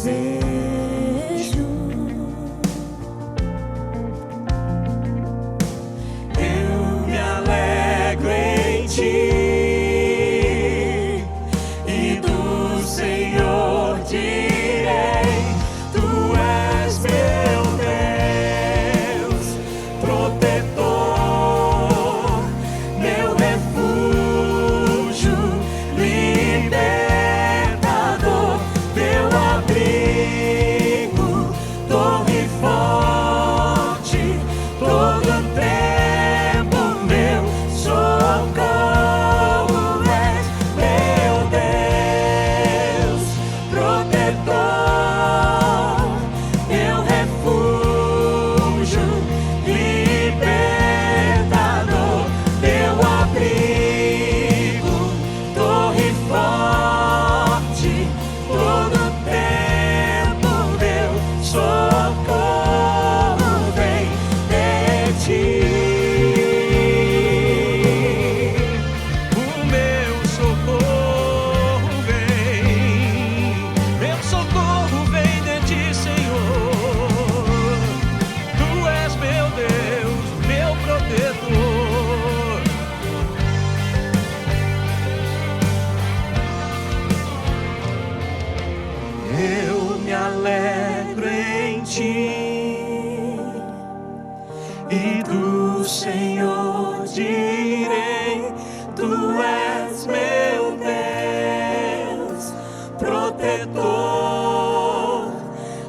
desejo. Eu me alegro em ti e do Senhor direi: tu és meu Deus, protetor, meu refúgio, libertador, meu abrigo, torre forte, todo tempo meu socorro és, meu Deus, protetor, meu refúgio, libertador, meu abrigo, torre forte, todo tempo meu socorro vem de ti. O meu socorro vem de ti, Senhor. Tu és meu Deus, meu protetor. Eu me alegro em ti e do Senhor direi: tu és meu Deus, protetor,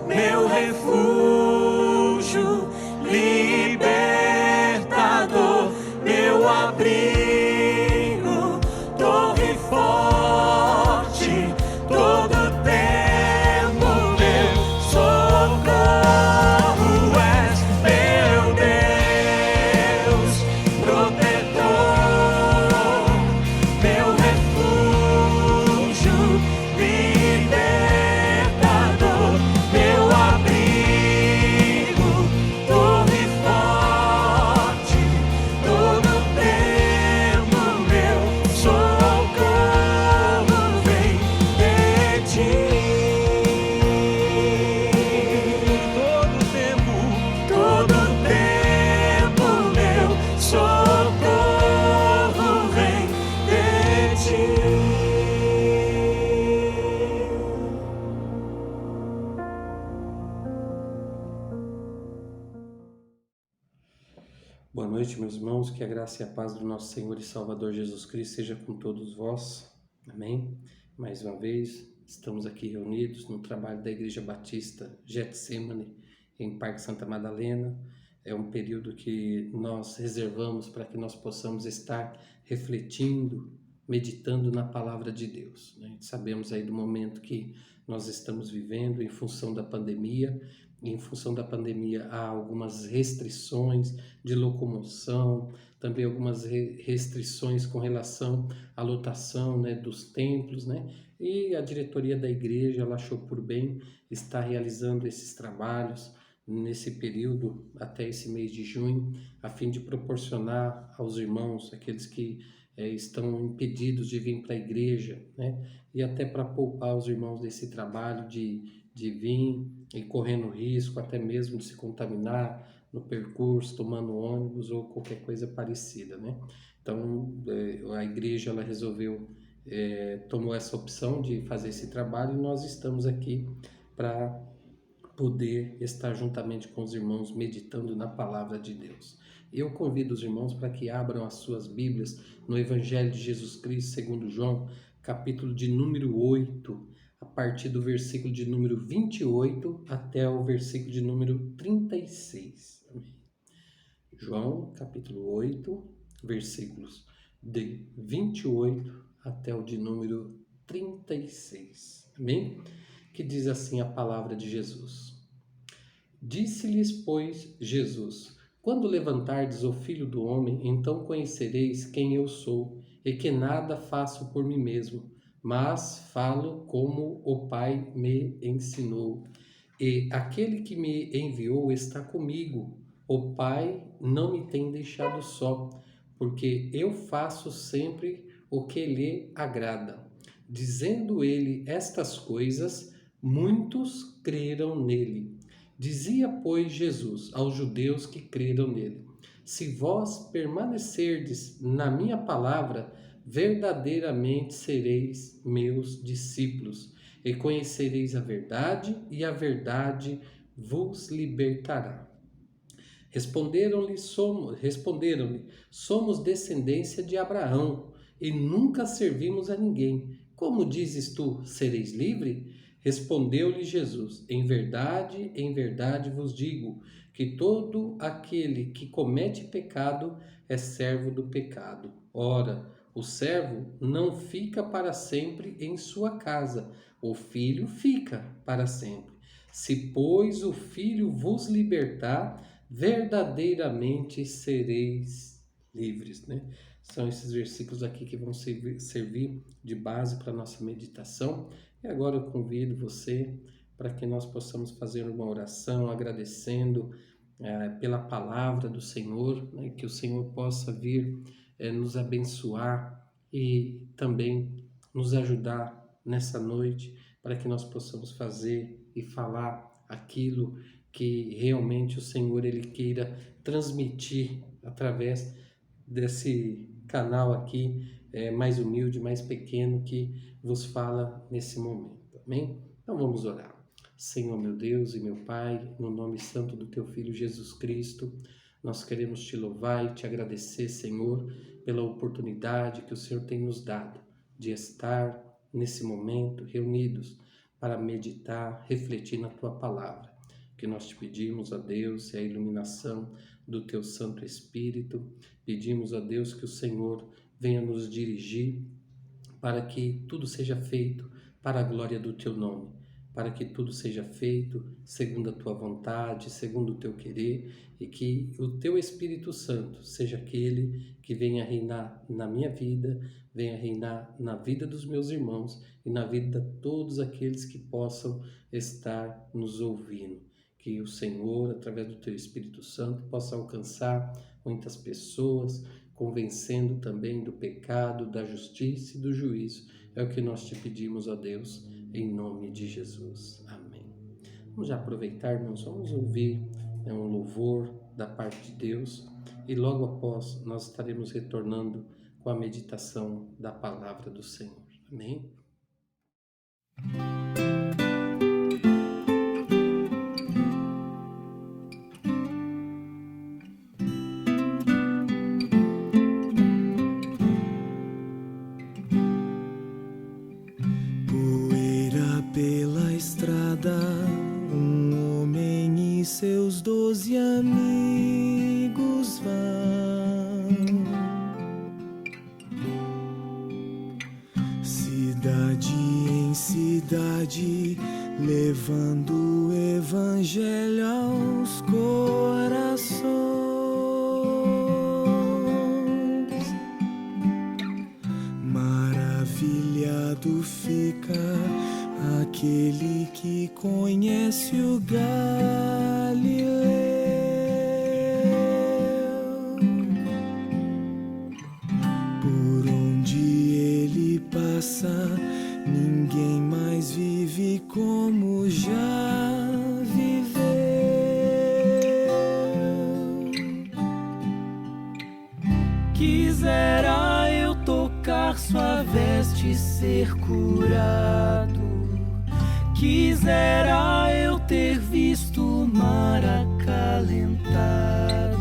meu refúgio, libertador, meu abrigo, torre forte, todo tempo meu socorro és, meu Deus, protetor, meu refúgio, libertador, meu abrigo, torre forte, todo tempo meu socorro vem de ti. Todo tempo meu socorro vem de ti. Boa noite, meus irmãos, que a graça e a paz do nosso Senhor e Salvador Jesus Cristo seja com todos vós, amém? Mais uma vez, estamos aqui reunidos no trabalho da Igreja Batista Getsemane, em Parque Santa Madalena. É um período que nós reservamos para que nós possamos estar refletindo, meditando na Palavra de Deus, né? Sabemos aí do momento que nós estamos vivendo em função da pandemia. Em função da pandemia há algumas restrições de locomoção, também algumas restrições com relação à lotação, né, dos templos, né? E a diretoria da igreja ela achou por bem estar realizando esses trabalhos nesse período até esse mês de junho, a fim de proporcionar aos irmãos, aqueles que estão impedidos de vir para a igreja, né? E até para poupar os irmãos desse trabalho de vir e correndo risco até mesmo de se contaminar no percurso, tomando ônibus ou qualquer coisa parecida, né? Então, a igreja ela resolveu, tomou essa opção de fazer esse trabalho e nós estamos aqui para poder estar juntamente com os irmãos meditando na palavra de Deus. Eu convido os irmãos para que abram as suas Bíblias no Evangelho de Jesus Cristo segundo João, capítulo de número 8, a partir do versículo de número 28 até o versículo de número 36. Amém. João, capítulo 8, versículos de 28 até o de número 36. Amém? Que diz assim a palavra de Jesus. Disse-lhes, pois, Jesus: quando levantardes o Filho do Homem, então conhecereis quem eu sou, e que nada faço por mim mesmo, mas falo como o Pai me ensinou. E aquele que me enviou está comigo. O Pai não me tem deixado só, porque eu faço sempre o que lhe agrada. Dizendo ele estas coisas, muitos creram nele. Dizia, pois, Jesus aos judeus que creram nele: se vós permanecerdes na minha palavra, verdadeiramente sereis meus discípulos, e conhecereis a verdade, e a verdade vos libertará. Responderam-lhe, somos descendência de Abraão, e nunca servimos a ninguém. Como dizes tu, sereis livre? Respondeu-lhe Jesus: em verdade vos digo, que todo aquele que comete pecado é servo do pecado. Ora, o servo não fica para sempre em sua casa, o filho fica para sempre. Se, pois, o filho vos libertar, verdadeiramente sereis livres, né? São esses versículos aqui que vão servir de base para a nossa meditação. E agora eu convido você para que nós possamos fazer uma oração agradecendo pela palavra do Senhor, né? Que o Senhor possa vir nos abençoar e também nos ajudar nessa noite para que nós possamos fazer e falar aquilo que realmente o Senhor ele queira transmitir através desse canal aqui, mais humilde, mais pequeno, que vos fala nesse momento. Amém? Então vamos orar. Senhor meu Deus e meu Pai, no nome santo do Teu Filho Jesus Cristo, nós queremos Te louvar e Te agradecer, Senhor, pela oportunidade que o Senhor tem nos dado de estar nesse momento reunidos para meditar, refletir na Tua Palavra. Que nós Te pedimos, a Deus, é a iluminação do Teu Santo Espírito. Pedimos a Deus que o Senhor venha nos dirigir para que tudo seja feito para a glória do Teu nome, para que tudo seja feito segundo a Tua vontade, segundo o Teu querer, e que o Teu Espírito Santo seja aquele que venha reinar na minha vida, venha reinar na vida dos meus irmãos e na vida de todos aqueles que possam estar nos ouvindo. Que o Senhor, através do Teu Espírito Santo, possa alcançar muitas pessoas, convencendo também do pecado, da justiça e do juízo. É o que nós Te pedimos, ó Deus, em nome de Jesus. Amém. Vamos já aproveitar, irmãos, vamos ouvir um louvor da parte de Deus e logo após nós estaremos retornando com a meditação da palavra do Senhor. Amém? Seus 12 amigos vão, cidade em cidade, levando o evangelho aos corações. Maravilhado fica aquele que conhece o Galileu. Por onde ele passa, ninguém mais vive como já viveu. Quisera eu tocar sua veste e ser curado. Quisera eu ter visto o mar acalentado,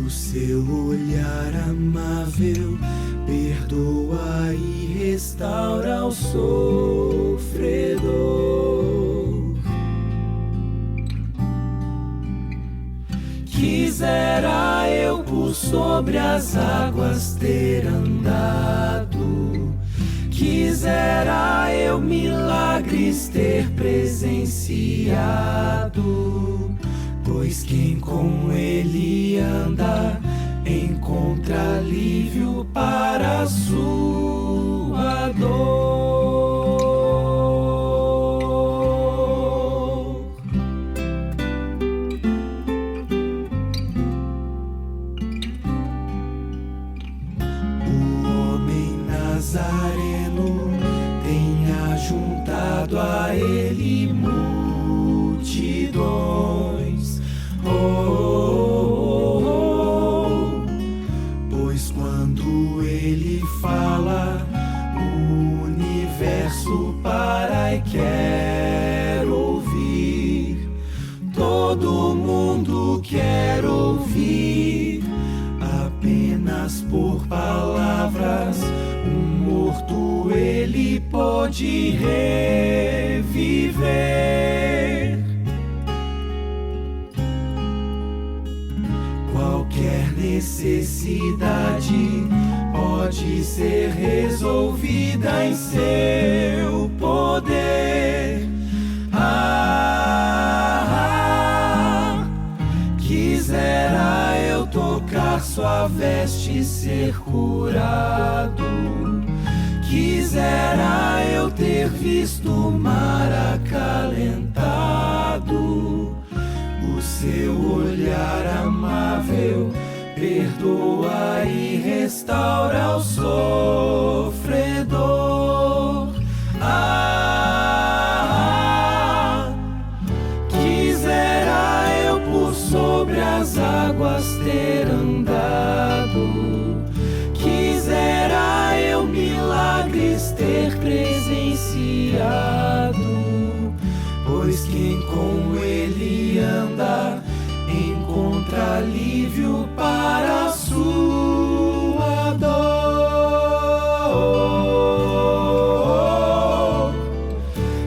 o seu olhar amável perdoa e restaura o sofredor. Quisera eu por sobre as águas ter andado. Quisera eu milagres ter presenciado, pois quem com ele anda encontra alívio para a sua dor. O homem Nazareno tem ajuntado chegado a ele multidões. Pois quando ele fala, o universo para e quer ouvir. Todo mundo quer ouvir. Apenas por palavras, um morto ele pode reviver. Qualquer necessidade pode ser resolvida em seu poder. Quisera eu tocar sua veste e ser curado. Quisera eu ter visto o mar acalentado. O seu olhar amável perdoa e restaura o sofredor. Quisera eu por sobre as águas ter andado. Quisera eu milagres ter presenciado. Pois quem com ele anda encontra alívio para a sua dor.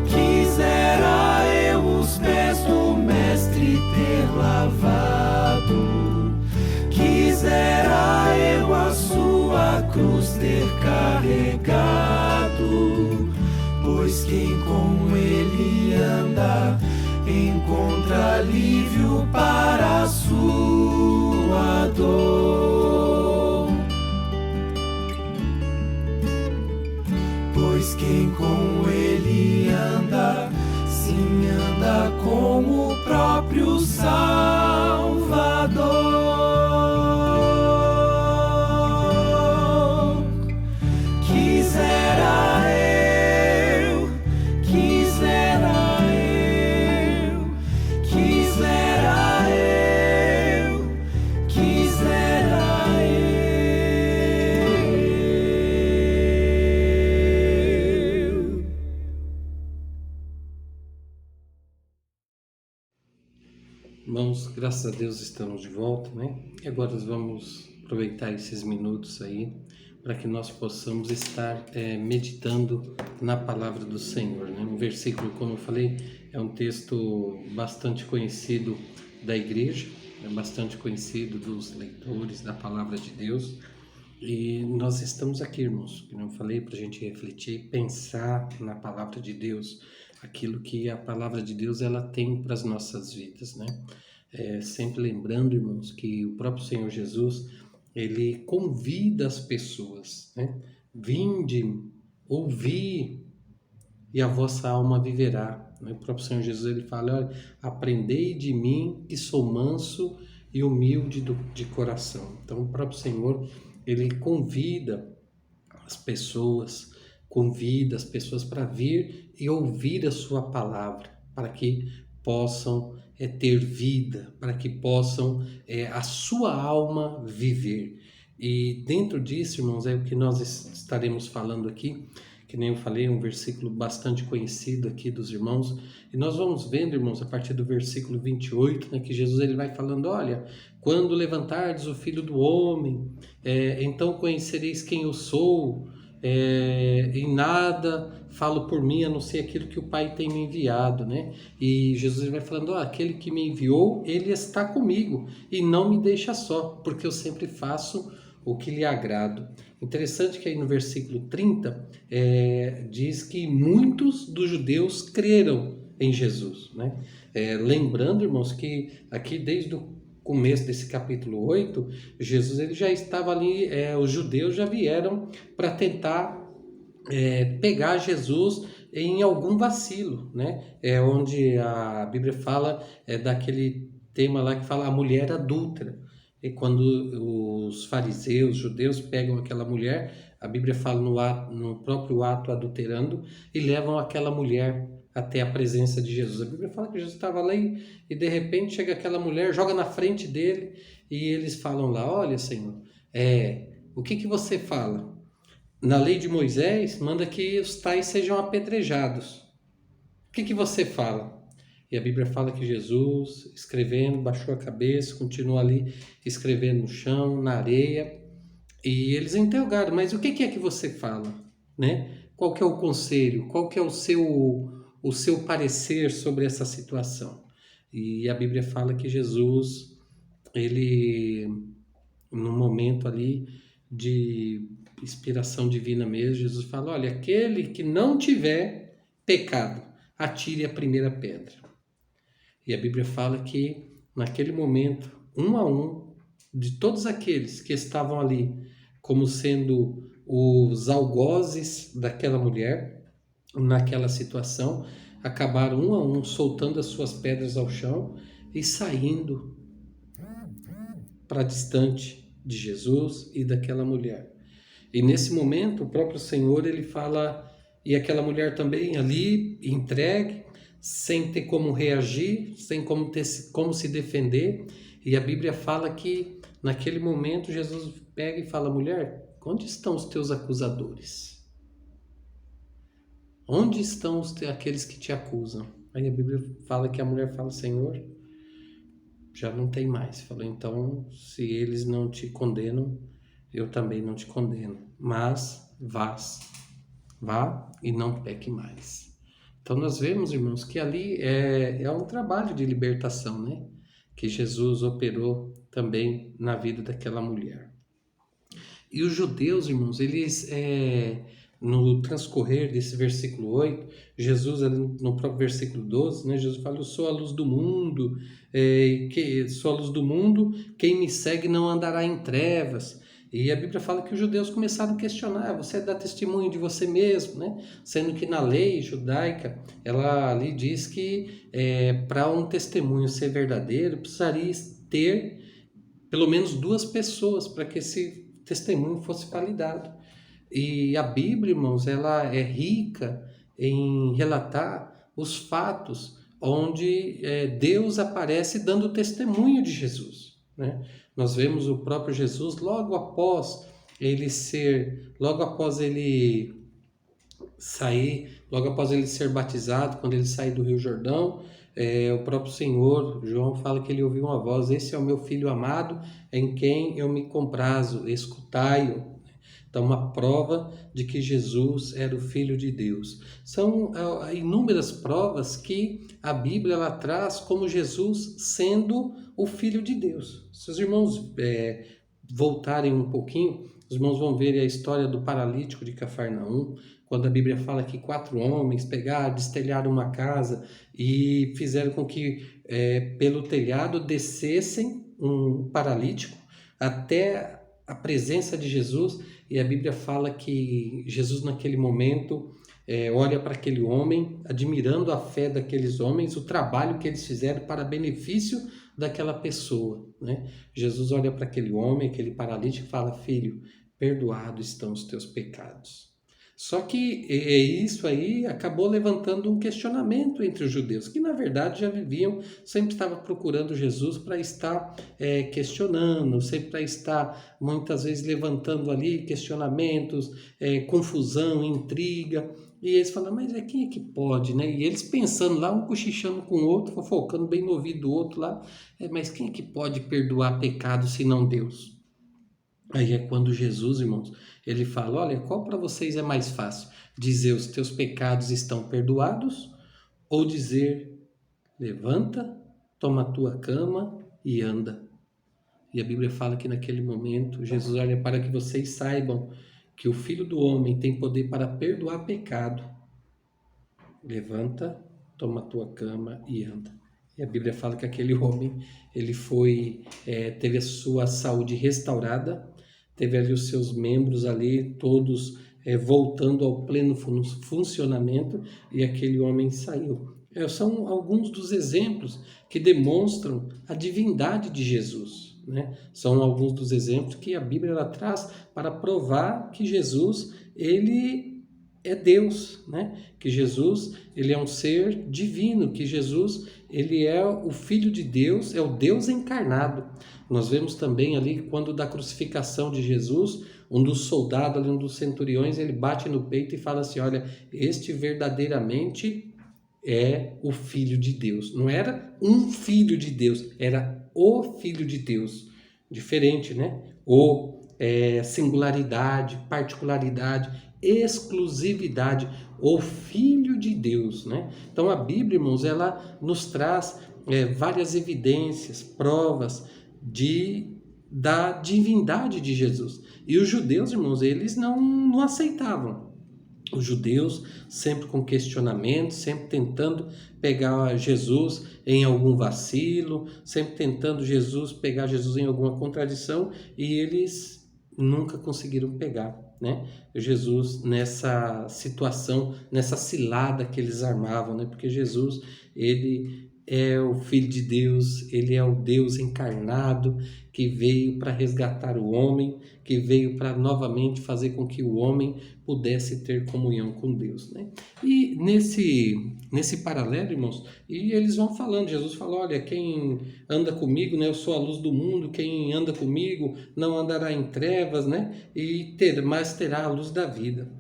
Quisera eu os pés do mestre ter lavado. Quisera eu a sua cruz ter carregado. Pois quem com ele anda encontra alívio para a sua dor. Pois quem com ele anda, sim, anda com o próprio Salvador. Irmãos, graças a Deus estamos de volta, né? E agora nós vamos aproveitar esses minutos aí para que nós possamos estar meditando na palavra do Senhor, né? Um versículo, como eu falei, é um texto bastante conhecido da igreja, é bastante conhecido dos leitores da palavra de Deus. E nós estamos aqui, irmãos, como eu falei, para a gente refletir, pensar na palavra de Deus, aquilo que a palavra de Deus ela tem para as nossas vidas, né? Sempre lembrando, irmãos, que o próprio Senhor Jesus, ele convida as pessoas, né? Vinde, ouvi, e a vossa alma viverá. Né? O próprio Senhor Jesus, ele fala, olha, aprendei de mim, que sou manso e humilde de coração. Então, o próprio Senhor, ele convida as pessoas para vir e ouvir a sua palavra, para que possam ter vida, para que possam a sua alma viver. E dentro disso, irmãos, é o que nós estaremos falando aqui, que nem eu falei, um versículo bastante conhecido aqui dos irmãos, e nós vamos vendo, irmãos, a partir do versículo 28, né, que Jesus ele vai falando, olha, quando levantardes o Filho do Homem, então conhecereis quem eu sou, em nada falo por mim, a não ser aquilo que o Pai tem me enviado, né? E Jesus vai falando, aquele que me enviou, ele está comigo e não me deixa só, porque eu sempre faço o que lhe agrado. Interessante que aí no versículo 30 diz que muitos dos judeus creram em Jesus, né? Lembrando, irmãos, que aqui desde o começo desse capítulo 8, Jesus ele já estava ali, os judeus já vieram para tentar pegar Jesus em algum vacilo, né? Onde a Bíblia fala daquele tema lá que fala a mulher adúltera. E quando os fariseus, os judeus pegam aquela mulher, a Bíblia fala no próprio ato adulterando, e levam aquela mulher até a presença de Jesus. A Bíblia fala que Jesus estava lá e de repente chega aquela mulher, joga na frente dele, e eles falam lá: olha, Senhor, o que você fala? Na lei de Moisés, manda que os tais sejam apedrejados. O que você fala? E a Bíblia fala que Jesus, escrevendo, baixou a cabeça, continuou ali escrevendo no chão, na areia. E eles interrogaram: mas o que é que você fala? Né? Qual que é o conselho? Qual que é o seu parecer sobre essa situação? E a Bíblia fala que Jesus, ele, no momento ali de inspiração divina mesmo, Jesus fala: olha, aquele que não tiver pecado, atire a primeira pedra. E a Bíblia fala que naquele momento, um a um, de todos aqueles que estavam ali como sendo os algozes daquela mulher, naquela situação, acabaram um a um soltando as suas pedras ao chão e saindo para distante de Jesus e daquela mulher. E nesse momento o próprio Senhor, ele fala, e aquela mulher também ali entregue, sem ter como reagir, sem como se defender. E a Bíblia fala que naquele momento Jesus pega e fala: mulher, onde estão os teus acusadores? Onde estão aqueles que te acusam? Aí a Bíblia fala que a mulher fala: Senhor, já não tem mais. Falou: então, se eles não te condenam, eu também não te condeno. Mas vá e não peque mais. Então nós vemos, irmãos, que ali é um trabalho de libertação, né? Que Jesus operou também na vida daquela mulher. E os judeus, irmãos, eles, no transcorrer desse versículo 8, Jesus, no próprio versículo 12, né, Jesus fala: eu sou a luz do mundo, sou a luz do mundo, quem me segue não andará em trevas. E a Bíblia fala que os judeus começaram a questionar: você dá testemunho de você mesmo, né? Sendo que na lei judaica, ela ali diz que para um testemunho ser verdadeiro, precisaria ter pelo menos 2 pessoas para que esse testemunho fosse validado. E a Bíblia, irmãos, ela é rica em relatar os fatos onde Deus aparece dando testemunho de Jesus, né? Nós vemos o próprio Jesus logo após ele ser batizado, quando ele sai do Rio Jordão, o próprio Senhor, João, fala que ele ouviu uma voz: esse é o meu filho amado, em quem eu me comprazo, escutai-o. Então, uma prova de que Jesus era o Filho de Deus. São inúmeras provas que a Bíblia ela traz como Jesus sendo o Filho de Deus. Se os irmãos voltarem um pouquinho, os irmãos vão ver a história do paralítico de Cafarnaum, quando a Bíblia fala que 4 homens pegaram, destelharam uma casa e fizeram com que pelo telhado descessem um paralítico até a presença de Jesus. E a Bíblia fala que Jesus naquele momento olha para aquele homem, admirando a fé daqueles homens, o trabalho que eles fizeram para benefício daquela pessoa, né? Jesus olha para aquele homem, aquele paralítico, e fala: filho, perdoados estão os teus pecados. Só que isso aí acabou levantando um questionamento entre os judeus, que na verdade já viviam, sempre estavam procurando Jesus para estar questionando, sempre para estar muitas vezes levantando ali questionamentos, confusão, intriga. E eles falam: mas quem é que pode, né? E eles pensando lá, um cochichando com o outro, fofocando bem no ouvido do outro lá: mas quem é que pode perdoar pecado senão Deus? Aí é quando Jesus, irmãos, ele fala: olha, qual para vocês é mais fácil? Dizer os teus pecados estão perdoados, ou dizer: levanta, toma a tua cama e anda? E a Bíblia fala que naquele momento Jesus olha: para que vocês saibam que o Filho do Homem tem poder para perdoar pecado. Levanta, toma a tua cama e anda. E a Bíblia fala que aquele homem, ele teve a sua saúde restaurada, teve ali os seus membros ali todos voltando ao pleno funcionamento, e aquele homem saiu. São alguns dos exemplos que demonstram a divindade de Jesus. né? São alguns dos exemplos que a Bíblia ela traz para provar que Jesus, ele é Deus, né? Que Jesus, ele é um ser divino, que Jesus, ele é o Filho de Deus, é o Deus encarnado. Nós vemos também ali, quando da crucificação de Jesus, um dos soldados, ali, um dos centuriões, ele bate no peito e fala assim, olha, este verdadeiramente é o Filho de Deus. Não era um Filho de Deus, era o Filho de Deus. Diferente, né? Singularidade, particularidade, exclusividade, o Filho de Deus, né? Então a Bíblia, irmãos, ela nos traz várias evidências, provas da divindade de Jesus. E os judeus, irmãos, eles não aceitavam. Os judeus sempre com questionamento, sempre tentando pegar Jesus em algum vacilo, sempre tentando pegar Jesus em alguma contradição, e eles nunca conseguiram pegar, né? Jesus nessa situação, nessa cilada que eles armavam, né? Porque Jesus, ele é o Filho de Deus, ele é o Deus encarnado que veio para resgatar o homem, que veio para novamente fazer com que o homem pudesse ter comunhão com Deus, né? E nesse paralelo, irmãos, e eles vão falando, Jesus falou, olha, quem anda comigo, né, eu sou a luz do mundo, quem anda comigo não andará em trevas, né, mas terá a luz da vida.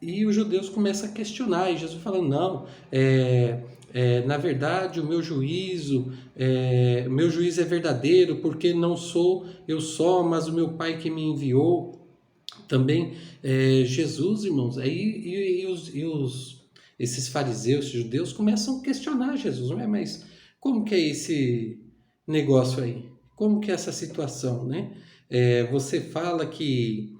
E os judeus começam a questionar, e Jesus falando, não, na verdade, o meu juízo é verdadeiro, porque não sou eu só, mas o meu Pai que me enviou. Também Jesus, irmãos, esses fariseus, esses judeus, começam a questionar Jesus, mas como que é esse negócio aí? Como que é essa situação, né? Você fala que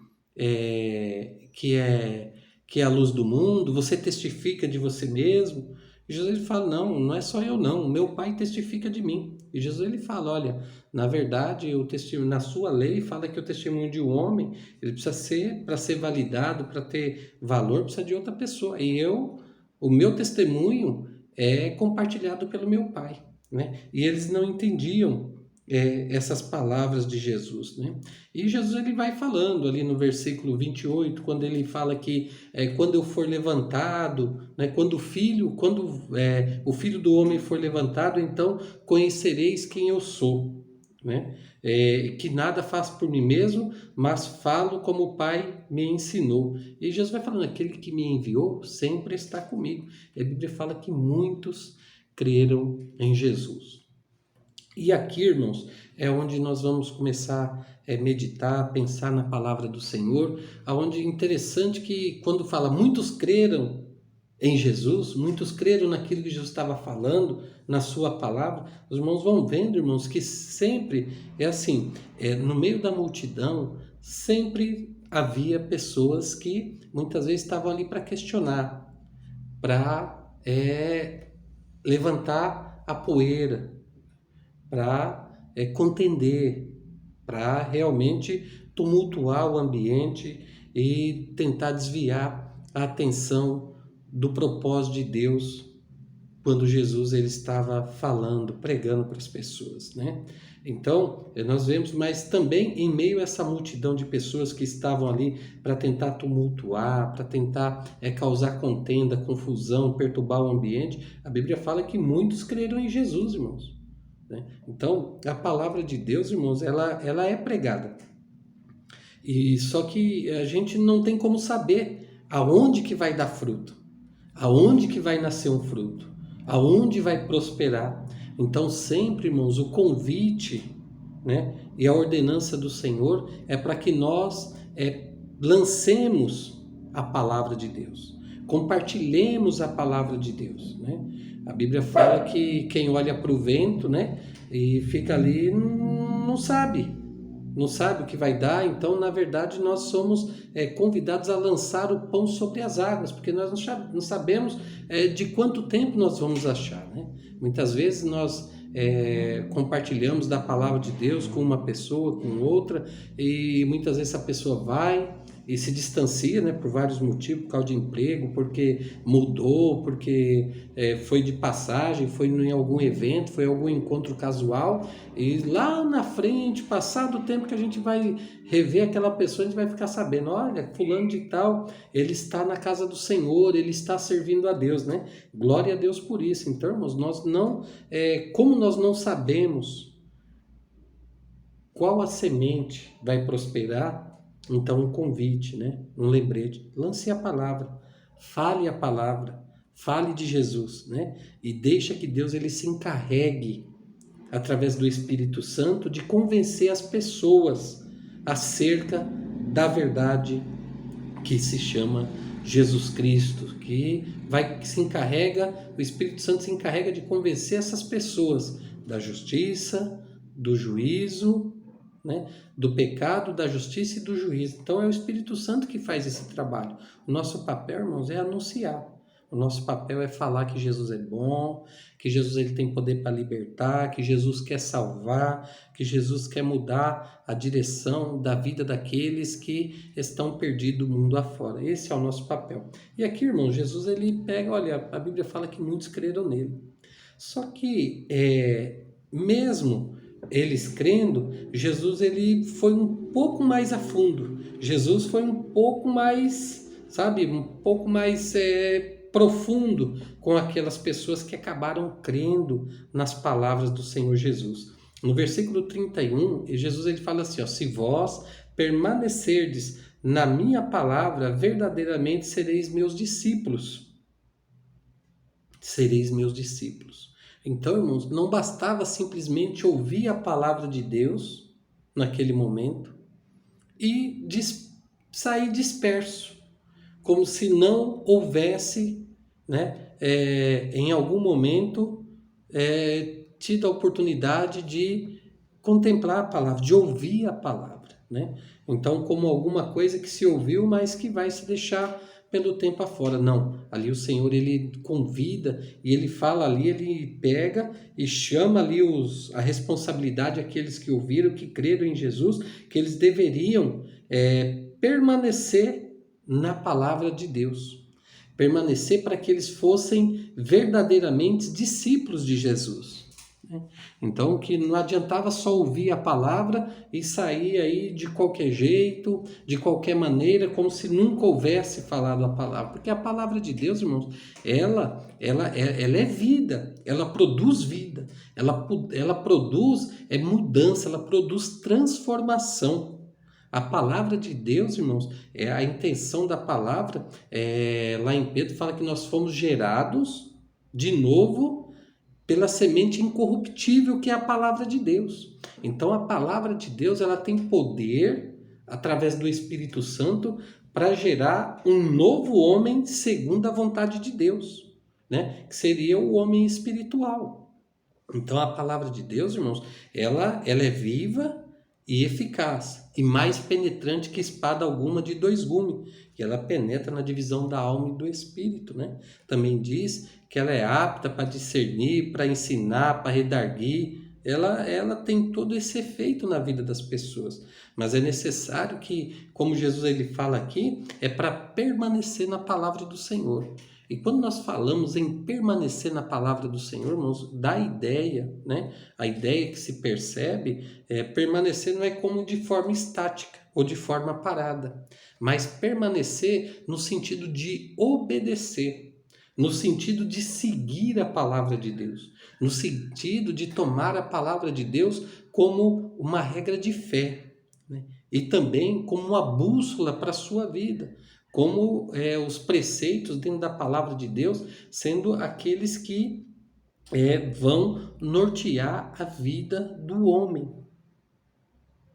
é a luz do mundo, você testifica de você mesmo. E Jesus ele fala, não é só eu não, o meu Pai testifica de mim. E Jesus ele fala, olha, na verdade, na sua lei fala que o testemunho de um homem, ele precisa para ser validado, para ter valor, precisa de outra pessoa. E o meu testemunho é compartilhado pelo meu Pai, né? E eles não entendiam essas palavras de Jesus, né? E Jesus ele vai falando ali no versículo 28, quando ele fala que quando eu for levantado, né, quando o filho do homem for levantado, então conhecereis quem eu sou, né? Que nada faço por mim mesmo, mas falo como o Pai me ensinou. E Jesus vai falando, aquele que me enviou sempre está comigo. E a Bíblia fala que muitos creram em Jesus. E aqui, irmãos, é onde nós vamos começar a meditar, pensar na palavra do Senhor, aonde é interessante que quando fala muitos creram em Jesus, muitos creram naquilo que Jesus estava falando, na sua palavra, os irmãos vão vendo, irmãos, que sempre é assim, no meio da multidão, sempre havia pessoas que muitas vezes estavam ali para questionar, para levantar a poeira, para contender, para realmente tumultuar o ambiente e tentar desviar a atenção do propósito de Deus quando Jesus ele estava falando, pregando para as pessoas, né? Então, nós vemos, mas também em meio a essa multidão de pessoas que estavam ali para tentar tumultuar, para tentar causar contenda, confusão, perturbar o ambiente, a Bíblia fala que muitos creram em Jesus, irmãos. Então, a palavra de Deus, irmãos, ela é pregada. E só que a gente não tem como saber aonde que vai dar fruto, aonde que vai nascer um fruto, aonde vai prosperar. Então, sempre, irmãos, o convite, né, e a ordenança do Senhor é para que nós lancemos a palavra de Deus, compartilhemos a palavra de Deus, né? A Bíblia fala que quem olha para o vento, né, e fica ali, não sabe o que vai dar. Então, na verdade, nós somos convidados a lançar o pão sobre as águas, porque nós não sabemos de quanto tempo nós vamos achar, né? Muitas vezes nós compartilhamos da palavra de Deus com uma pessoa, com outra, e muitas vezes essa pessoa vai, e se distancia, né, por vários motivos, por causa de emprego, porque mudou, porque foi de passagem, foi em algum evento, foi em algum encontro casual, e lá na frente, passado o tempo que a gente vai rever aquela pessoa, a gente vai ficar sabendo, olha, fulano de tal, ele está na casa do Senhor, ele está servindo a Deus, né? Glória a Deus por isso. Então, irmãos, nós não, como nós não sabemos qual a semente vai prosperar, então um convite, né? Um lembrete, lance a palavra, fale a palavra, fale de Jesus, né? E deixa que Deus ele se encarregue, através do Espírito Santo, de convencer as pessoas acerca da verdade que se chama Jesus Cristo, o Espírito Santo se encarrega de convencer essas pessoas da justiça, do juízo, né? Do pecado, da justiça e do juízo. Então é o Espírito Santo que faz esse trabalho. O nosso papel, irmãos, é anunciar. O nosso papel é falar que Jesus é bom, que Jesus ele tem poder para libertar, que Jesus quer salvar, que Jesus quer mudar a direção da vida daqueles que estão perdidos do mundo afora. Esse é o nosso papel. E aqui, irmãos, Jesus ele pega, olha, a Bíblia fala que muitos creram nele. Só que, mesmo eles crendo, Jesus ele foi um pouco mais a fundo. Jesus foi um pouco mais, um pouco mais profundo com aquelas pessoas que acabaram crendo nas palavras do Senhor Jesus. No versículo 31, Jesus ele fala assim, se vós permanecerdes na minha palavra, verdadeiramente sereis meus discípulos. Sereis meus discípulos. Então, irmãos, não bastava simplesmente ouvir a palavra de Deus naquele momento e sair disperso, como se não houvesse, em algum momento, tido a oportunidade de contemplar a palavra, de ouvir a palavra, né? Então, como alguma coisa que se ouviu, mas que vai se deixar pelo tempo afora. Não, ali o Senhor ele convida e ele fala ali, ele pega e chama ali a responsabilidade aqueles que ouviram, que creram em Jesus, que eles deveriam permanecer na palavra de Deus. Permanecer para que eles fossem verdadeiramente discípulos de Jesus. Então, que não adiantava só ouvir a palavra e sair aí de qualquer jeito, de qualquer maneira, como se nunca houvesse falado a palavra. Porque a palavra de Deus, irmãos, ela é vida, ela produz vida, ela produz mudança, ela produz transformação. A palavra de Deus, irmãos, a intenção da palavra, lá em Pedro fala que nós fomos gerados de novo pela semente incorruptível que é a palavra de Deus. Então a palavra de Deus ela tem poder, através do Espírito Santo, para gerar um novo homem segundo a vontade de Deus, né? Que seria o homem espiritual. Então a palavra de Deus, irmãos, ela é viva e eficaz, e mais penetrante que espada alguma de 2 gumes, que ela penetra na divisão da alma e do espírito, né? Também diz que ela é apta para discernir, para ensinar, para redarguir. Ela tem todo esse efeito na vida das pessoas, mas é necessário que, como Jesus ele fala aqui, é para permanecer na palavra do Senhor. E quando nós falamos em permanecer na palavra do Senhor, irmãos, dá a ideia, né? A ideia que se percebe permanecer não é como de forma estática ou de forma parada, mas permanecer no sentido de obedecer, no sentido de seguir a palavra de Deus, no sentido de tomar a palavra de Deus como uma regra de fé, né? E também como uma bússola para a sua vida, como os preceitos dentro da palavra de Deus, sendo aqueles que vão nortear a vida do homem.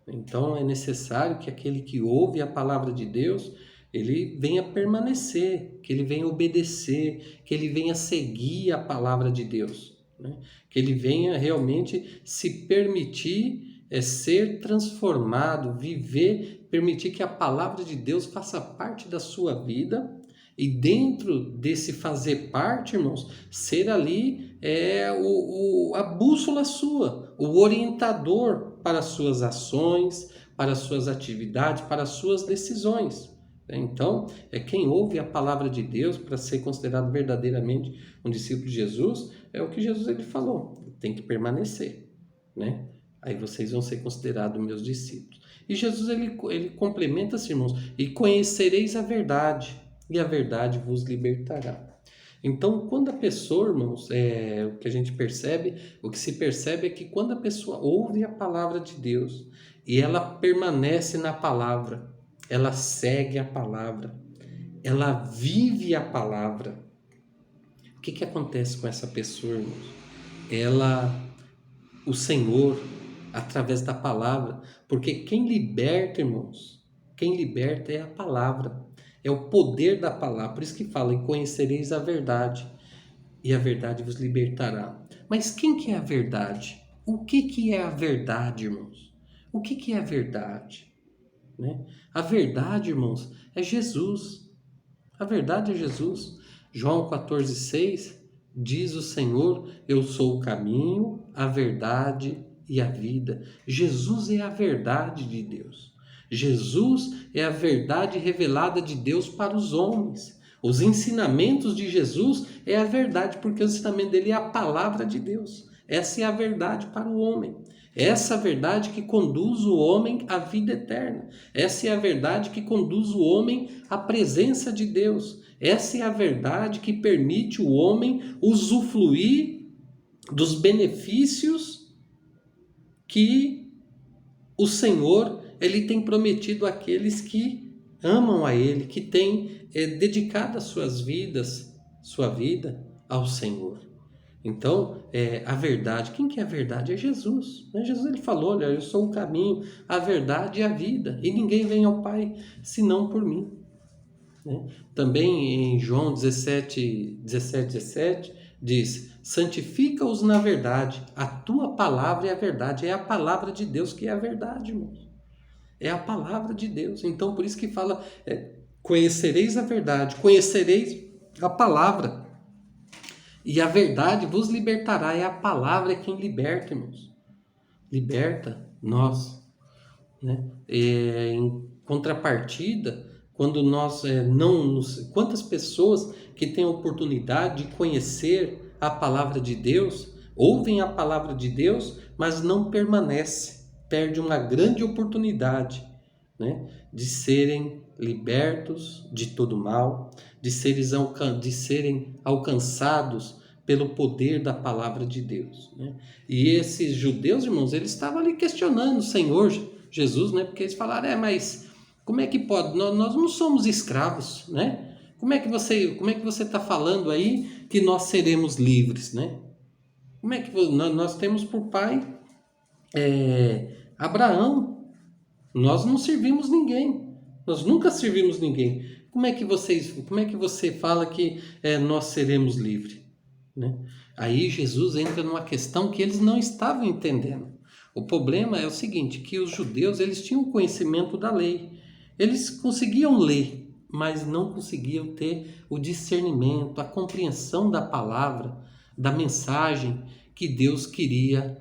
Então é necessário que aquele que ouve a palavra de Deus, ele venha permanecer, que ele venha obedecer, que ele venha seguir a palavra de Deus, né? Que ele venha realmente se permitir ser transformado, viver, permitir que a palavra de Deus faça parte da sua vida, e dentro desse fazer parte, irmãos, ser ali a bússola sua, o orientador para as suas ações, para as suas atividades, para as suas decisões. Então, quem ouve a palavra de Deus para ser considerado verdadeiramente um discípulo de Jesus, é o que Jesus ele falou, tem que permanecer, né? Aí vocês vão ser considerados meus discípulos. E Jesus ele complementa assim, irmãos, e conhecereis a verdade, e a verdade vos libertará. Então, quando a pessoa, irmãos, o que a gente percebe, o que se percebe é que quando a pessoa ouve a palavra de Deus e ela permanece na palavra, ela segue a palavra, ela vive a palavra, o que acontece com essa pessoa, irmãos? O Senhor, através da palavra, porque quem liberta, irmãos, quem liberta é a palavra, é o poder da palavra. Por isso que fala, e conhecereis a verdade, e a verdade vos libertará. Mas quem que é a verdade? O que é a verdade, irmãos? O que é a verdade? Né? A verdade, irmãos, é Jesus. A verdade é Jesus. João 14,6 diz o Senhor, eu sou o caminho, a verdade e a vida. Jesus é a verdade de Deus. Jesus é a verdade revelada de Deus para os homens. Os ensinamentos de Jesus é a verdade, porque o ensinamento dele é a palavra de Deus. Essa é a verdade para o homem. Essa é a verdade que conduz o homem à vida eterna. Essa é a verdade que conduz o homem à presença de Deus. Essa é a verdade que permite o homem usufruir dos benefícios que o Senhor ele tem prometido àqueles que amam a Ele, que têm dedicado as sua vida ao Senhor. Então, a verdade, quem que é a verdade? É Jesus. Né? Jesus ele falou, olha, eu sou o caminho, a verdade e a vida, e ninguém vem ao Pai senão por mim. Né? Também em João 17, diz, santifica-os na verdade, a tua palavra é a verdade, é a palavra de Deus que é a verdade, irmãos. É a palavra de Deus. Então, por isso que fala, conhecereis a verdade, conhecereis a palavra, e a verdade vos libertará. É a palavra quem liberta, irmãos. Liberta nós. Né? Em contrapartida, quando nós quantas pessoas que têm a oportunidade de conhecer a palavra de Deus, ouvem a palavra de Deus, mas não permanecem. Perde uma grande oportunidade, né, de serem libertos de todo mal, de serem alcançados pelo poder da palavra de Deus. Né? E esses judeus, irmãos, eles estavam ali questionando o Senhor Jesus, né, porque eles falaram, mas como é que pode? Nós não somos escravos, né? Como é que você está falando aí que nós seremos livres, né? Como é que nós temos por pai Abraão, nós não servimos ninguém, nós nunca servimos ninguém. Como é que você fala que nós seremos livres? Né? Aí Jesus entra numa questão que eles não estavam entendendo. O problema é o seguinte, que os judeus eles tinham conhecimento da lei, eles conseguiam ler, mas não conseguiam ter o discernimento, a compreensão da palavra, da mensagem que Deus queria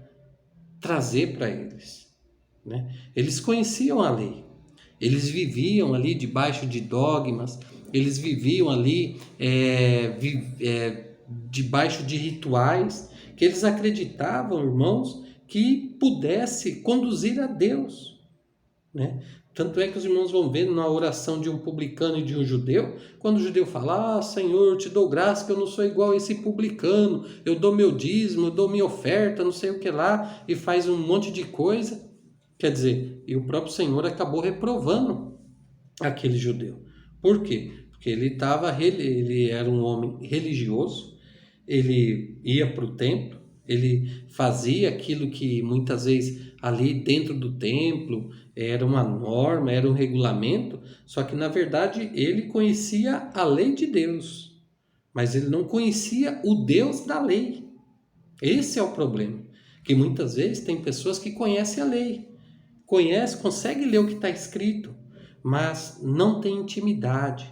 trazer para eles. Né? Eles conheciam a lei, eles viviam ali debaixo de dogmas, eles viviam ali debaixo de rituais que eles acreditavam, irmãos, que pudesse conduzir a Deus. Né? Tanto é que os irmãos vão ver na oração de um publicano e de um judeu, quando o judeu fala, Senhor, eu te dou graça que eu não sou igual a esse publicano, eu dou meu dízimo, eu dou minha oferta, não sei o que lá, e faz um monte de coisa. Quer dizer, e o próprio Senhor acabou reprovando aquele judeu. Por quê? Porque ele era um homem religioso, ele ia para o templo, ele fazia aquilo que muitas vezes ali dentro do templo era uma norma, era um regulamento, só que na verdade ele conhecia a lei de Deus, mas ele não conhecia o Deus da lei. Esse é o problema, que muitas vezes tem pessoas que conhecem a lei, consegue ler o que está escrito, mas não tem intimidade,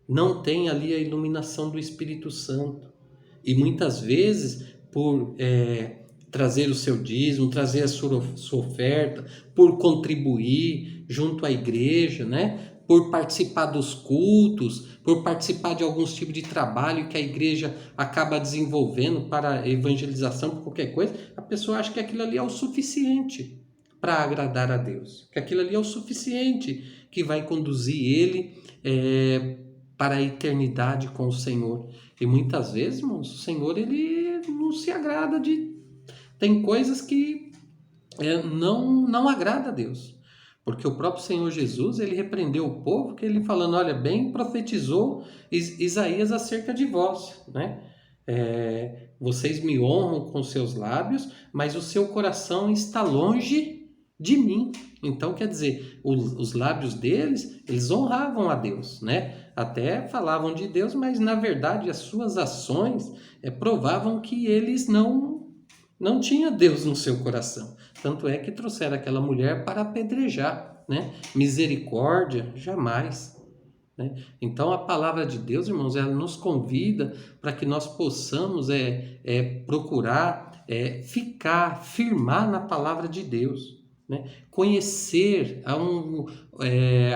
não tem ali a iluminação do Espírito Santo. E muitas vezes, por trazer o seu dízimo, trazer a sua oferta, por contribuir junto à igreja, né? por participar dos cultos, por participar de alguns tipos de trabalho que a igreja acaba desenvolvendo para evangelização, por qualquer coisa, a pessoa acha que aquilo ali é o suficiente para agradar a Deus, que aquilo ali é o suficiente que vai conduzir ele para a eternidade com o Senhor. E muitas vezes, irmãos, o Senhor ele não se agrada de... Tem coisas que não agrada a Deus. Porque o próprio Senhor Jesus, ele repreendeu o povo, que ele falando, olha, bem profetizou Isaías acerca de vós, né? Vocês me honram com seus lábios, mas o seu coração está longe de mim. Então, quer dizer, os lábios deles, eles honravam a Deus, né? Até falavam de Deus, mas na verdade as suas ações provavam que eles não tinham Deus no seu coração. Tanto é que trouxeram aquela mulher para apedrejar, né? Misericórdia, jamais. Né? Então a palavra de Deus, irmãos, ela nos convida para que nós possamos procurar firmar na palavra de Deus. Né? Conhecer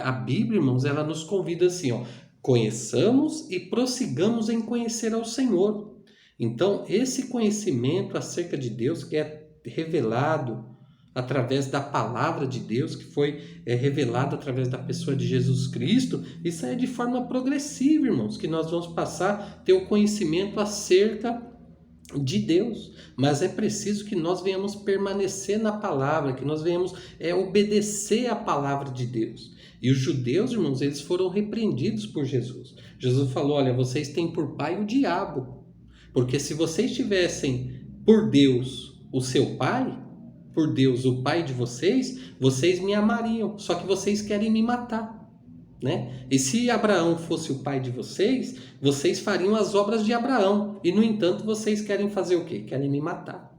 a Bíblia, irmãos, ela nos convida assim, ó, conheçamos e prossigamos em conhecer ao Senhor. Então, esse conhecimento acerca de Deus que é revelado através da palavra de Deus, que foi revelado através da pessoa de Jesus Cristo, isso é de forma progressiva, irmãos, que nós vamos passar a ter o conhecimento acerca de Deus. Mas é preciso que nós venhamos permanecer na palavra, que nós venhamos obedecer à palavra de Deus. E os judeus, irmãos, eles foram repreendidos por Jesus. Jesus falou, olha, vocês têm por pai o diabo. Porque se vocês tivessem por Deus o seu pai, por Deus o pai de vocês, vocês me amariam. Só que vocês querem me matar, né? E se Abraão fosse o pai de vocês, vocês fariam as obras de Abraão. E no entanto, vocês querem fazer o quê? Querem me matar.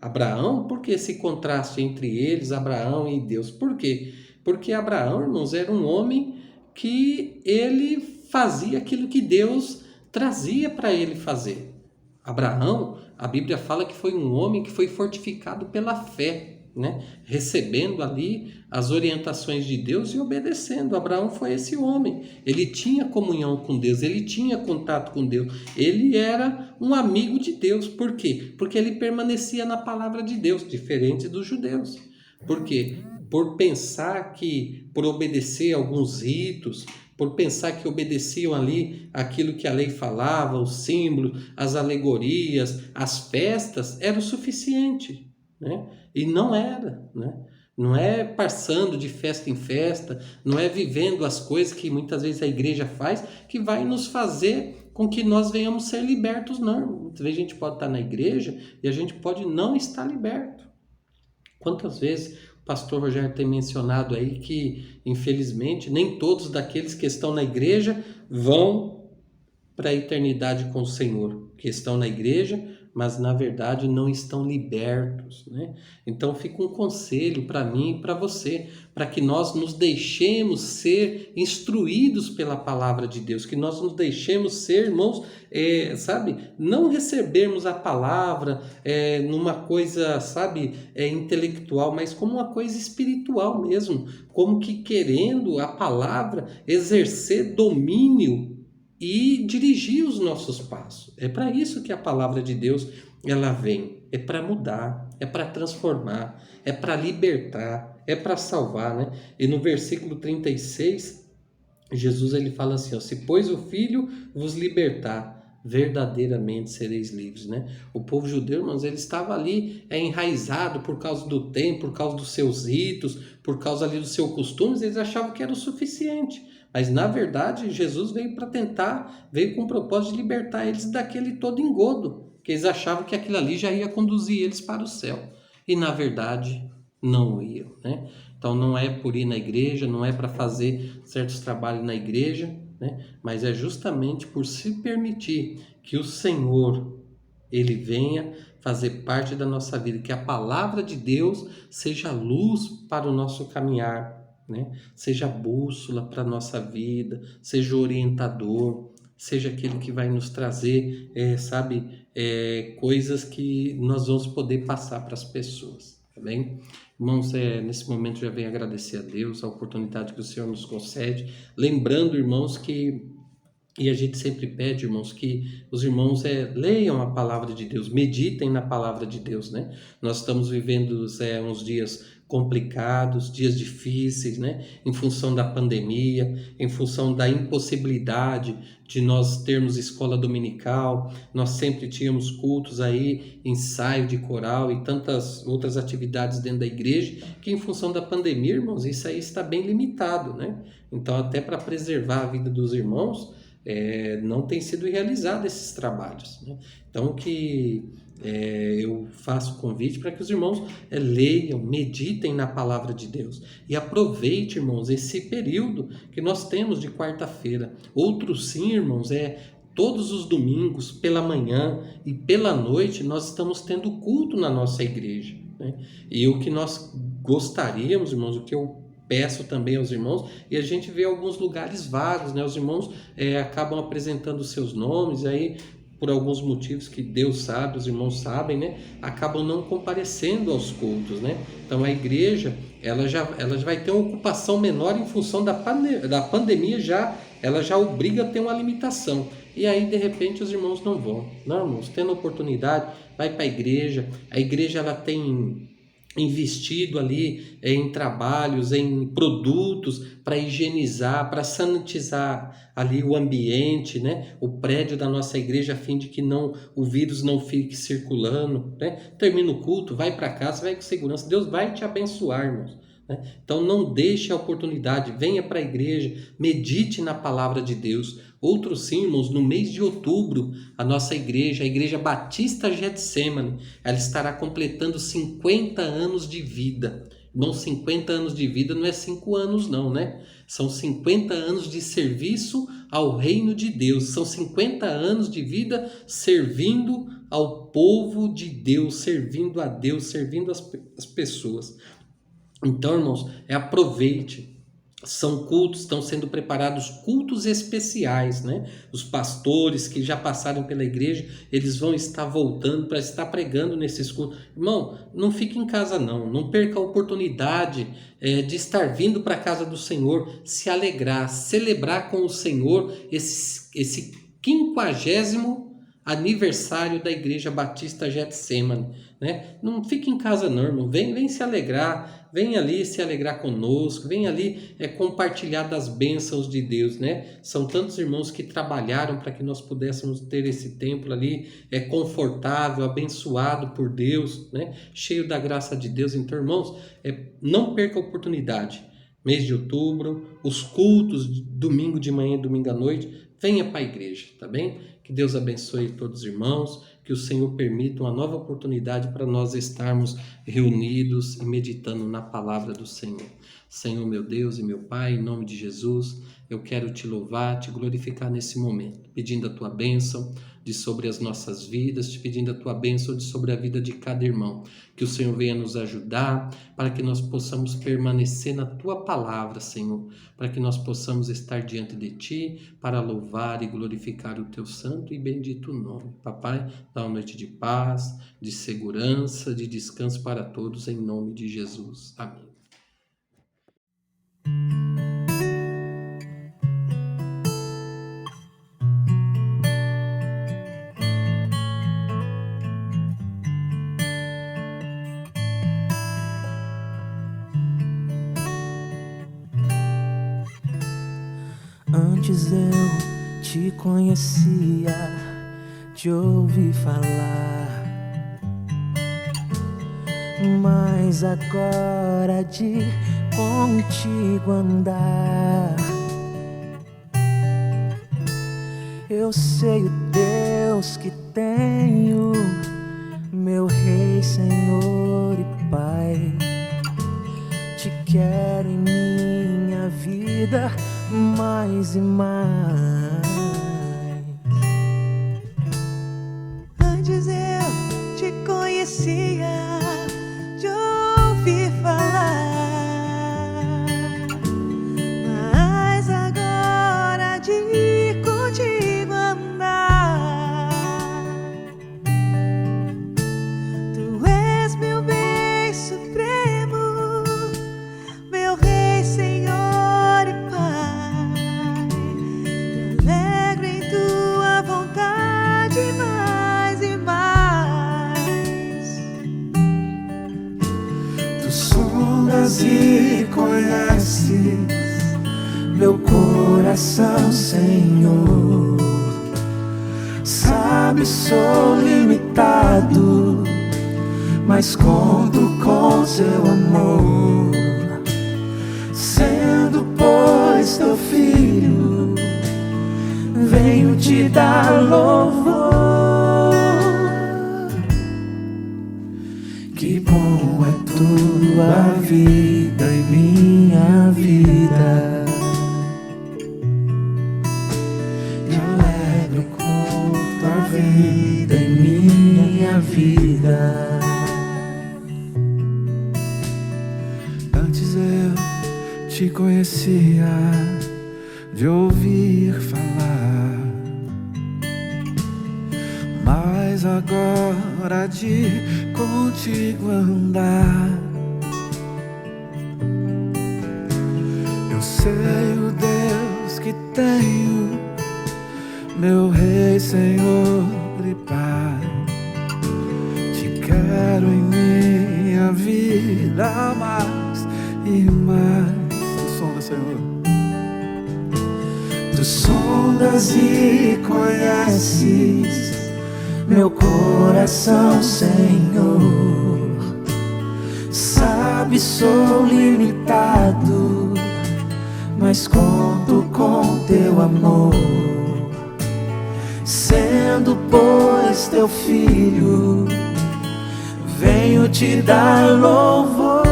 Abraão, por que esse contraste entre eles, Abraão e Deus? Por quê? Porque Abraão, irmãos, era um homem que ele fazia aquilo que Deus trazia para ele fazer. Abraão, a Bíblia fala que foi um homem que foi fortificado pela fé, né? Recebendo ali as orientações de Deus e obedecendo. Abraão foi esse homem. Ele tinha comunhão com Deus, ele tinha contato com Deus. Ele era um amigo de Deus. Por quê? Porque ele permanecia na palavra de Deus, diferente dos judeus. Por quê? Por pensar que, por obedecer alguns ritos, por pensar que obedeciam ali aquilo que a lei falava, os símbolos, as alegorias, as festas, era o suficiente, né? E não era, né? Não é passando de festa em festa, não é vivendo as coisas que muitas vezes a igreja faz, que vai nos fazer com que nós venhamos ser libertos, não. Muitas vezes a gente pode estar na igreja e a gente pode não estar liberto. Quantas vezes o pastor Rogério tem mencionado aí que, infelizmente, nem todos daqueles que estão na igreja vão para a eternidade com o Senhor, que estão na igreja, mas na verdade não estão libertos, né? Então fica um conselho para mim e para você, para que nós nos deixemos ser instruídos pela palavra de Deus, que nós nos deixemos ser, irmãos, não recebermos a palavra numa coisa, intelectual, mas como uma coisa espiritual mesmo, como que querendo a palavra exercer domínio e dirigir os nossos passos. É para isso que a palavra de Deus ela vem. É para mudar, é para transformar, é para libertar, é para salvar, né? E no versículo 36, Jesus ele fala assim, ó, se pois o Filho vos libertar, verdadeiramente sereis livres, né? O povo judeu, irmãos, ele estava ali enraizado por causa do tempo, por causa dos seus ritos, por causa ali dos seus costumes, eles achavam que era o suficiente. Mas, na verdade, Jesus veio com o propósito de libertar eles daquele todo engodo, que eles achavam que aquilo ali já ia conduzir eles para o céu. E, na verdade, não ia, né? Então, não é por ir na igreja, não é para fazer certos trabalhos na igreja, né? Mas é justamente por se permitir que o Senhor, ele venha fazer parte da nossa vida, que a palavra de Deus seja luz para o nosso caminhar, né? Seja bússola para a nossa vida, seja orientador, seja aquele que vai nos trazer, coisas que nós vamos poder passar para as pessoas. Amém? Irmãos, nesse momento já venho agradecer a Deus a oportunidade que o Senhor nos concede, lembrando, irmãos, e a gente sempre pede, irmãos, que os irmãos leiam a palavra de Deus, meditem na palavra de Deus, né? Nós estamos vivendo uns dias complicados, dias difíceis, né? Em função da pandemia, em função da impossibilidade de nós termos escola dominical, nós sempre tínhamos cultos aí, ensaio de coral e tantas outras atividades dentro da igreja, que em função da pandemia, irmãos, isso aí está bem limitado, né? Então, até para preservar a vida dos irmãos, não tem sido realizado esses trabalhos, né? Então eu faço o convite para que os irmãos leiam, meditem na palavra de Deus e aproveite, irmãos, esse período que nós temos de quarta-feira. Outro sim, irmãos, todos os domingos, pela manhã e pela noite, nós estamos tendo culto na nossa igreja, né? E o que nós gostaríamos, irmãos, o que eu peço também aos irmãos, e a gente vê alguns lugares vagos, né? Os irmãos acabam apresentando seus nomes, aí por alguns motivos que Deus sabe, os irmãos sabem, né? Acabam não comparecendo aos cultos, né? Então a igreja, ela já vai ter uma ocupação menor em função da pandemia, ela já obriga a ter uma limitação. E aí, de repente, os irmãos não vão. Não, irmãos, tendo oportunidade, vai para a igreja ela tem investido ali em trabalhos, em produtos para higienizar, para sanitizar ali o ambiente, né? O prédio da nossa igreja, a fim de que o vírus não fique circulando, né? Termina o culto, vai para casa, vai com segurança, Deus vai te abençoar, irmãos, né? Então não deixe a oportunidade, venha para a igreja, medite na palavra de Deus. Outros sim, irmãos, no mês de outubro, a nossa igreja, a Igreja Batista Getsemane, ela estará completando 50 anos de vida. Irmãos, 50 anos de vida não é 5 anos não, né? São 50 anos de serviço ao reino de Deus. São 50 anos de vida servindo ao povo de Deus, servindo a Deus, servindo as pessoas. Então, irmãos, aproveite. São cultos, estão sendo preparados cultos especiais, né? Os pastores que já passaram pela igreja, eles vão estar voltando para estar pregando nesses cultos. Irmão, não fique em casa não perca a oportunidade de estar vindo para a casa do Senhor, se alegrar, celebrar com o Senhor esse 50º aniversário da Igreja Batista Getsemane, né? Não fique em casa não, irmão, vem se alegrar, vem ali se alegrar conosco, vem ali compartilhar das bênçãos de Deus, né? São tantos irmãos que trabalharam para que nós pudéssemos ter esse templo ali confortável, abençoado por Deus, né? Cheio da graça de Deus. Então, irmãos, não perca a oportunidade. Mês de outubro, os cultos, domingo de manhã e domingo à noite, venha para a igreja, tá bem? Que Deus abençoe todos os irmãos, que o Senhor permita uma nova oportunidade para nós estarmos reunidos e meditando na palavra do Senhor. Senhor, meu Deus e meu Pai, em nome de Jesus, eu quero te louvar, te glorificar nesse momento, pedindo a tua bênção de sobre as nossas vidas, te pedindo a tua bênção de sobre a vida de cada irmão. Que o Senhor venha nos ajudar para que nós possamos permanecer na tua palavra, Senhor, para que nós possamos estar diante de ti para louvar e glorificar o teu santo e bendito nome. Papai, dá uma noite de paz, de segurança, de descanso para todos, em nome de Jesus. Amém. Antes eu te conhecia, te ouvi falar, mas agora de contigo andar, eu sei o Deus que tenho, meu Rei, Senhor e Pai. Te quero em minha vida mais e mais. Antes eu te conhecia, te ouvi falar, mas agora de contigo andar, tu és meu bem supremo, sondas e conheces meu coração, Senhor. Sabe, sou limitado, mas conto com seu amor. Sendo, pois, teu filho, venho te dar louvor. Que bom é tua vida e minha vida. Me alegro com tua vida e minha vida. Antes eu te conhecia de ouvir falar, mas agora de contigo andar, eu sei o Deus que tenho, meu Rei, Senhor e Pai. Te quero em minha vida mais e mais. Tu sondas, Senhor. Tu sondas e conheces meu coração, Senhor. Sabe, sou limitado, mas conto com teu amor. Sendo, pois, teu filho, venho te dar louvor.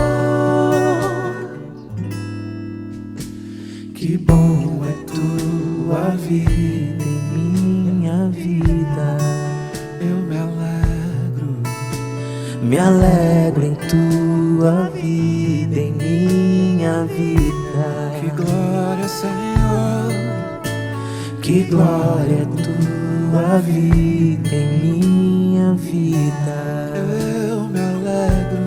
Que bom é tua vida em minha vida. Eu me alegro em tua vida, em minha vida. Que glória, Senhor, que glória é tua vida em minha vida. Eu me alegro